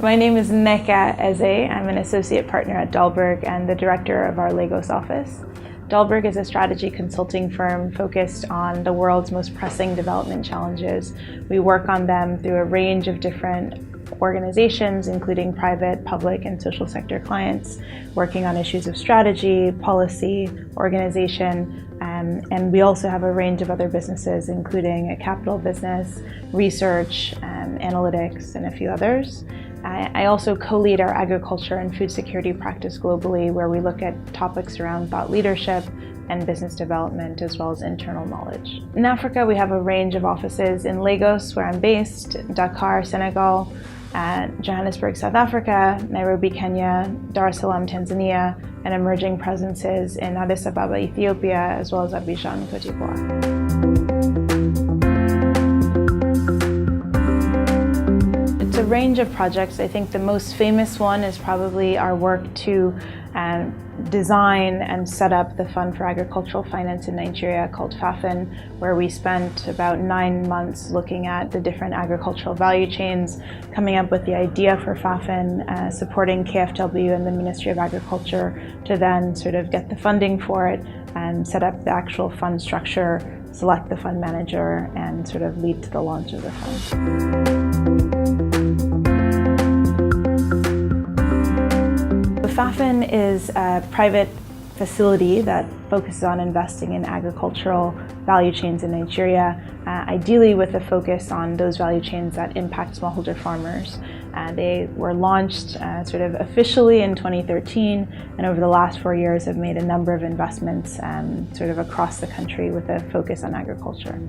My name is Nneka Eze. I'm an associate partner at Dalberg and the director of our Lagos office. Dalberg is a strategy consulting firm focused on the world's most pressing development challenges. We work on them through a range of different organizations, including private, public, and social sector clients, working on issues of strategy, policy, organization, and we also have a range of other businesses, including a capital business, research, analytics, and a few others. I also co-lead our agriculture and food security practice globally, where we look at topics around thought leadership and business development, as well as internal knowledge. In Africa, we have a range of offices in Lagos, where I'm based, Dakar, Senegal, Johannesburg, South Africa, Nairobi, Kenya, Dar es Salaam, Tanzania, and emerging presences in Addis Ababa, Ethiopia, as well as Abidjan, Cote d'Ivoire. It's a range of projects. I think the most famous one is probably our work to design and set up the Fund for Agricultural Finance in Nigeria called FAFIN, where we spent about 9 months looking at the different agricultural value chains, coming up with the idea for FAFIN, supporting KFW and the Ministry of Agriculture to then sort of get the funding for it and set up the actual fund structure, select the fund manager, and sort of lead to the launch of the fund. FAFIN is a private facility that focuses on investing in agricultural value chains in Nigeria, ideally with a focus on those value chains that impact smallholder farmers. They were launched sort of officially in 2013, and over the last 4 years have made a number of investments sort of across the country with a focus on agriculture.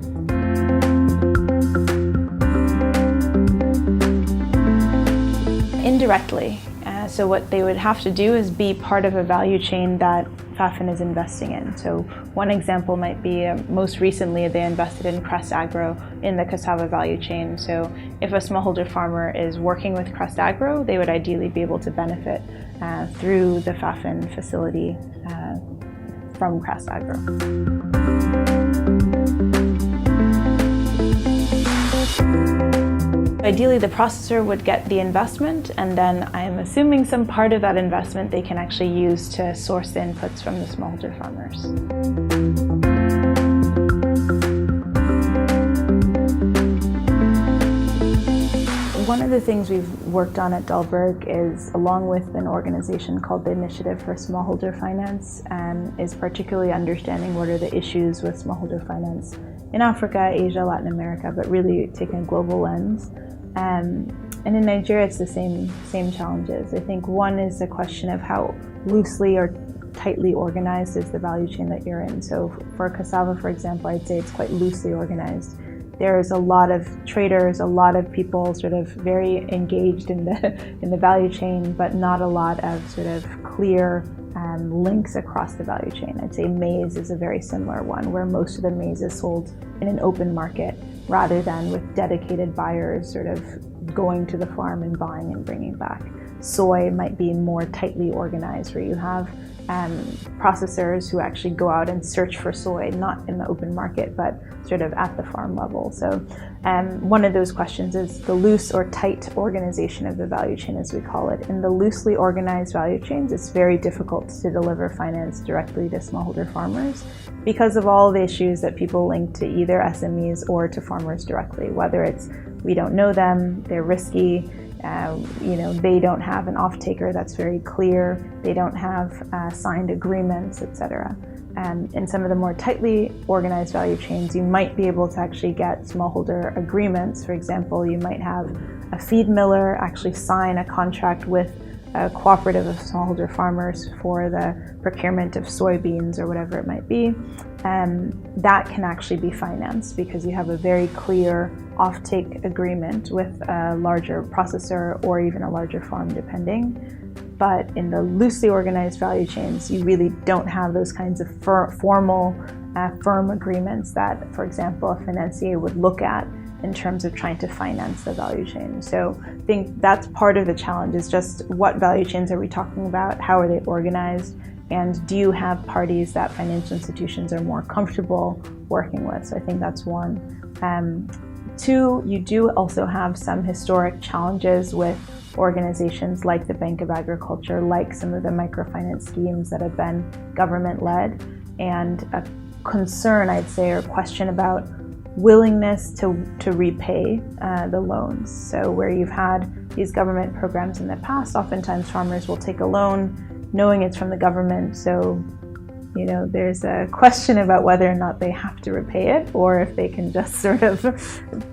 Indirectly. So what they would have to do is be part of a value chain that FAFIN is investing in. So one example might be, most recently they invested in Crest Agro in the cassava value chain. So if a smallholder farmer is working with Crest Agro, they would ideally be able to benefit through the FAFIN facility from Crest Agro. Ideally, the processor would get the investment, and then I'm assuming some part of that investment they can actually use to source the inputs from the smallholder farmers. One of the things we've worked on at Dalberg is, along with an organization called the Initiative for Smallholder Finance, is particularly understanding what are the issues with smallholder finance in Africa, Asia, Latin America, but really taking a global lens. And in Nigeria, it's the same challenges. I think one is the question of how loosely or tightly organized is the value chain that you're in. So for cassava, for example, I'd say it's quite loosely organized. There's a lot of traders, a lot of people sort of very engaged in the value chain, but not a lot of sort of clear links across the value chain. I'd say maize is a very similar one, where most of the maize is sold in an open market rather than with dedicated buyers sort of going to the farm and buying and bringing back. Soy might be more tightly organized, where you have processors who actually go out and search for soy, not in the open market, but sort of at the farm level. So one of those questions is the loose or tight organization of the value chain, as we call it. In the loosely organized value chains, it's very difficult to deliver finance directly to smallholder farmers because of all the issues that people link to either SMEs or to farmers directly, whether it's we don't know them, they're risky, they don't have an off-taker that's very clear, they don't have signed agreements, etc. In some of the more tightly organized value chains, you might be able to actually get smallholder agreements. For example, you might have a feed miller actually sign a contract with a cooperative of smallholder farmers for the procurement of soybeans or whatever it might be. That can actually be financed because you have a very clear offtake agreement with a larger processor or even a larger farm, depending. But in the loosely organized value chains, you really don't have those kinds of formal, firm agreements that, for example, a financier would look at in terms of trying to finance the value chain. So I think that's part of the challenge, is just what value chains are we talking about, how are they organized, and do you have parties that financial institutions are more comfortable working with? So I think that's one. Two, you do also have some historic challenges with organizations like the Bank of Agriculture, like some of the microfinance schemes that have been government-led, and a concern, I'd say, or question about willingness to repay the loans. So where you've had these government programs in the past, oftentimes farmers will take a loan knowing it's from the government. So, you know, there's a question about whether or not they have to repay it, or if they can just sort of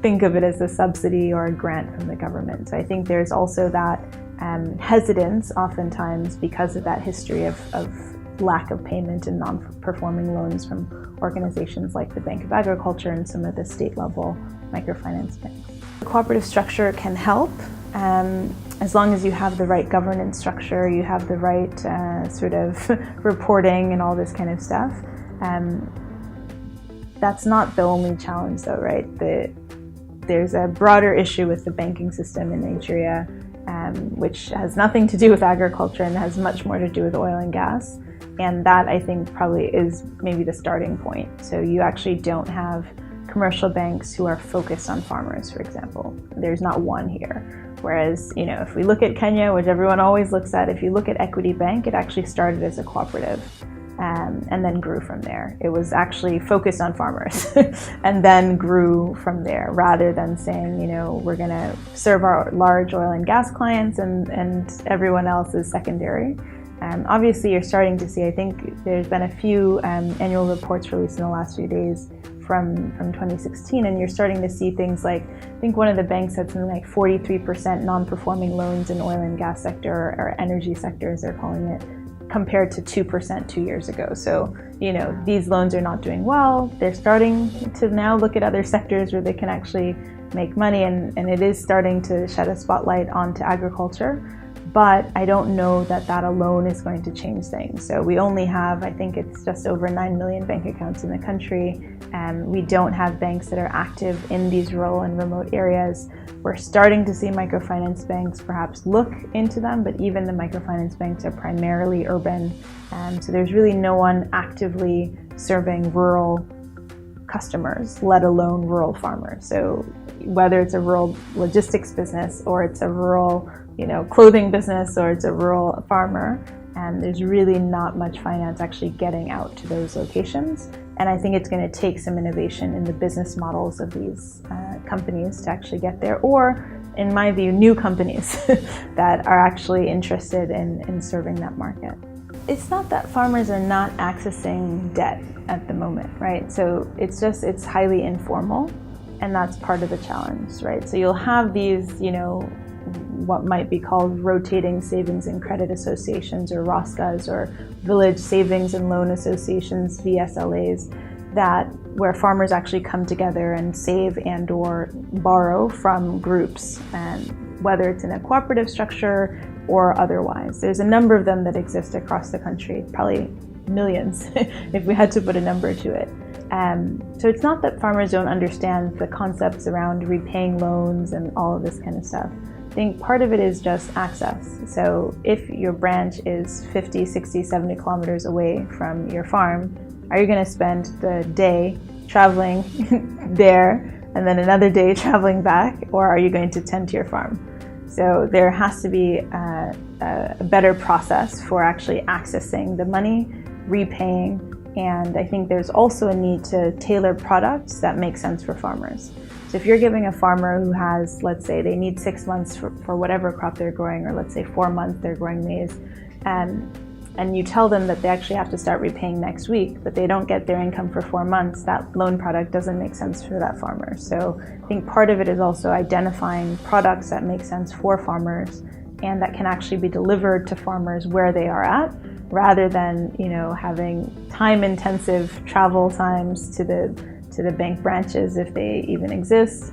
think of it as a subsidy or a grant from the government. So I think there's also that hesitance oftentimes because of that history of lack of payment and non-performing loans from organizations like the Bank of Agriculture and some of the state-level microfinance banks. The cooperative structure can help as long as you have the right governance structure, you have the right sort of reporting and all this kind of stuff. That's not the only challenge though, right? There's a broader issue with the banking system in Nigeria, which has nothing to do with agriculture and has much more to do with oil and gas. And that, I think, probably is maybe the starting point. So you actually don't have commercial banks who are focused on farmers, for example. There's not one here. Whereas, you know, if we look at Kenya, which everyone always looks at, if you look at Equity Bank, it actually started as a cooperative and then grew from there. It was actually focused on farmers and then grew from there, rather than saying, you know, we're going to serve our large oil and gas clients and everyone else is secondary. Obviously, you're starting to see, I think there's been a few annual reports released in the last few days from 2016, and you're starting to see things like, I think one of the banks had something like 43% non-performing loans in oil and gas sector, or energy sector as they're calling it, compared to 2% 2 years ago. So, you know, these loans are not doing well. They're starting to now look at other sectors where they can actually make money, and it is starting to shed a spotlight onto agriculture. But I don't know that that alone is going to change things. So we only have, I think it's just over 9 million bank accounts in the country, and we don't have banks that are active in these rural and remote areas. We're starting to see microfinance banks perhaps look into them, but even the microfinance banks are primarily urban. So there's really no one actively serving rural customers, let alone rural farmers. So whether it's a rural logistics business or it's a rural, you know, clothing business, or it's a rural farmer, and there's really not much finance actually getting out to those locations. And I think it's going to take some innovation in the business models of these companies to actually get there, or in my view, new companies that are actually interested in serving that market. It's not that farmers are not accessing debt at the moment, right? So it's highly informal, and that's part of the challenge, right? So you'll have these, you know, what might be called rotating savings and credit associations, or ROSCAs, or village savings and loan associations, VSLAs, where farmers actually come together and save and or borrow from groups, and whether it's in a cooperative structure or otherwise. There's a number of them that exist across the country, probably millions if we had to put a number to it. So it's not that farmers don't understand the concepts around repaying loans and all of this kind of stuff. I think part of it is just access. So if your branch is 50, 60, 70 kilometers away from your farm, are you going to spend the day traveling there and then another day traveling back, or are you going to tend to your farm? So there has to be a better process for actually accessing the money, repaying, and I think there's also a need to tailor products that make sense for farmers. So if you're giving a farmer who has, let's say they need 6 months for whatever crop they're growing, or let's say 4 months they're growing maize, and you tell them that they actually have to start repaying next week, but they don't get their income for 4 months, that loan product doesn't make sense for that farmer. So I think part of it is also identifying products that make sense for farmers and that can actually be delivered to farmers where they are at, rather than, you know, having time-intensive travel times to the bank branches, if they even exist,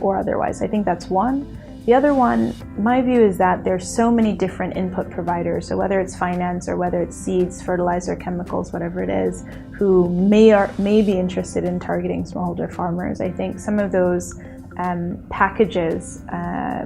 or otherwise. I think that's one. The other one, my view, is that there's so many different input providers, so whether it's finance or whether it's seeds, fertilizer, chemicals, whatever it is, who may be interested in targeting smallholder farmers. I think some of those packages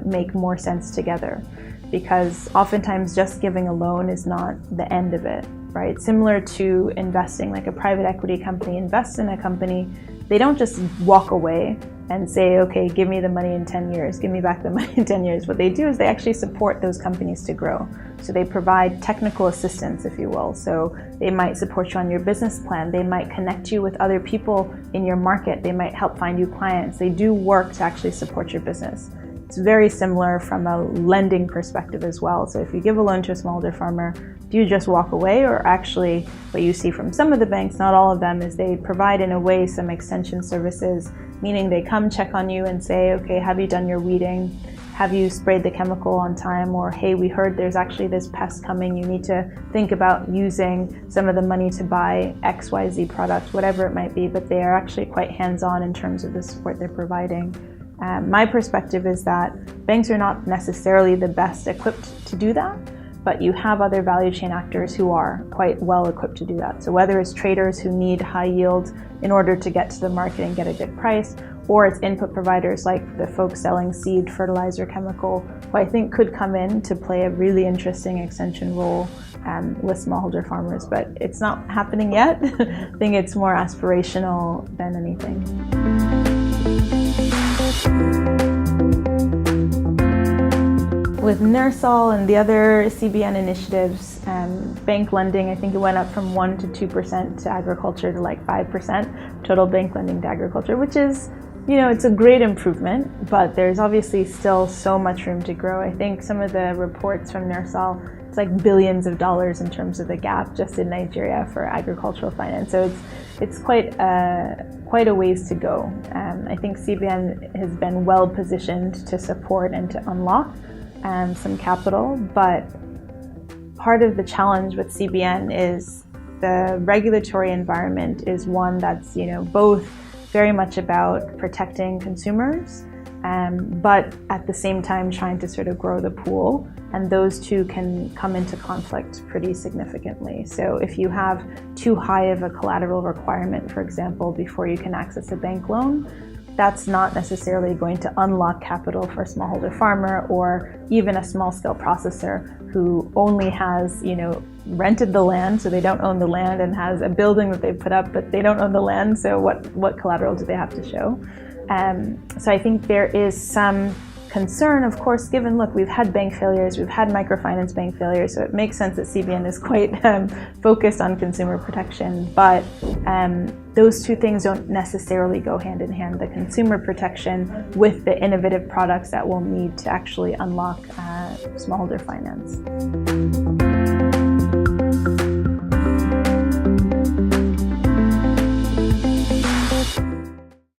make more sense together, because oftentimes just giving a loan is not the end of it, right? Similar to investing, like a private equity company invests in a company, they don't just walk away and say, okay, give me the money in 10 years, give me back the money in 10 years. What they do is they actually support those companies to grow. So they provide technical assistance, if you will. So they might support you on your business plan. They might connect you with other people in your market. They might help find you clients. They do work to actually support your business. It's very similar from a lending perspective as well. So if you give a loan to a smallholder farmer, do you just walk away? Or actually, what you see from some of the banks, not all of them, is they provide in a way some extension services, meaning they come check on you and say, okay, have you done your weeding? Have you sprayed the chemical on time? Or hey, we heard there's actually this pest coming. You need to think about using some of the money to buy XYZ product, whatever it might be, but they are actually quite hands-on in terms of the support they're providing. My perspective is that banks are not necessarily the best equipped to do that, but you have other value chain actors who are quite well equipped to do that. So whether it's traders who need high yield in order to get to the market and get a good price, or it's input providers like the folks selling seed, fertilizer, chemical, who I think could come in to play a really interesting extension role with smallholder farmers. But it's not happening yet. I think it's more aspirational than anything. With NERSAL and the other CBN initiatives, bank lending, I think it went up from 1% to 2% to agriculture to like 5% total bank lending to agriculture, which is, it's a great improvement, but there's obviously still so much room to grow. I think some of the reports from NERSAL, it's like billions of dollars in terms of the gap just in Nigeria for agricultural finance. So it's quite a ways to go. I think CBN has been well positioned to support and to unlock some capital, but part of the challenge with CBN is the regulatory environment is one that's both very much about protecting consumers, but at the same time trying to sort of grow the pool, and those two can come into conflict pretty significantly. So if you have too high of a collateral requirement, for example, before you can access a bank loan, that's not necessarily going to unlock capital for a smallholder farmer or even a small-scale processor who only has, rented the land, so they don't own the land, and has a building that they put up, but they don't own the land, so what collateral do they have to show? So I think there is some concern, of course, given, look, we've had bank failures, we've had microfinance bank failures, so it makes sense that CBN is quite focused on consumer protection, but those two things don't necessarily go hand in hand, the consumer protection with the innovative products that we'll need to actually unlock smallholder finance.